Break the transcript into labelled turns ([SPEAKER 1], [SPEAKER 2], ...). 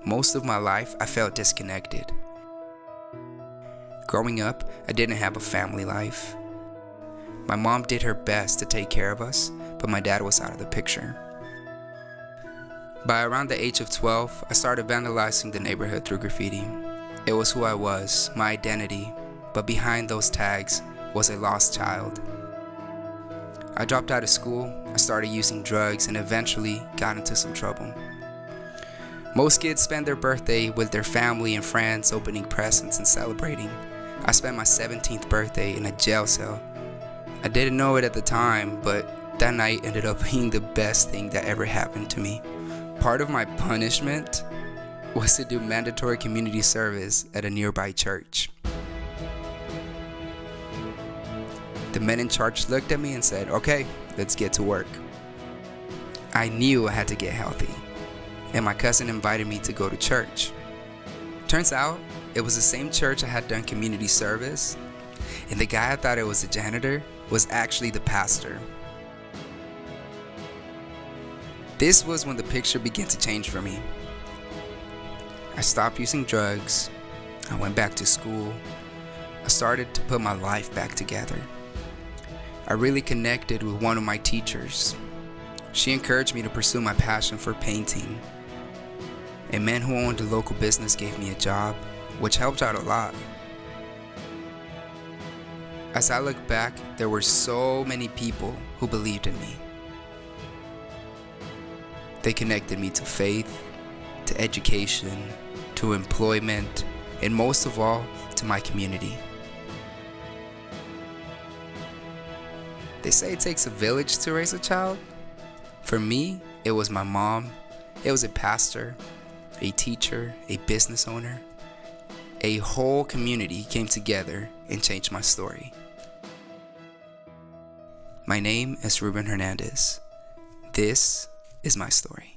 [SPEAKER 1] Most of my life, I felt disconnected. Growing up, I didn't have a family life. My mom did her best to take care of us, but my dad was out of the picture. By around the age of 12, I started vandalizing the neighborhood through graffiti. It was who I was, my identity, but behind those tags was a lost child. I dropped out of school, I started using drugs, and eventually got into some trouble. Most kids spend their birthday with their family and friends opening presents and celebrating. I spent my 17th birthday in a jail cell. I didn't know it at the time, but that night ended up being the best thing that ever happened to me. Part of my punishment was to do mandatory community service at a nearby church. The men in charge looked at me and said, "Okay, let's get to work." I knew I had to get healthy, and my cousin invited me to go to church. Turns out, it was the same church I had done community service, and the guy I thought it was the janitor was actually the pastor. This was when the picture began to change for me. I stopped using drugs, I went back to school, I started to put my life back together. I really connected with one of my teachers. She encouraged me to pursue my passion for painting. A man who owned a local business gave me a job, which helped out a lot. As I look back, there were so many people who believed in me. They connected me to faith, to education, to employment, and most of all, to my community. They say it takes a village to raise a child. For me, it was my mom, it was a pastor, a teacher, a business owner. A whole community came together and changed my story. My name is Ruben Hernandez. This is my story.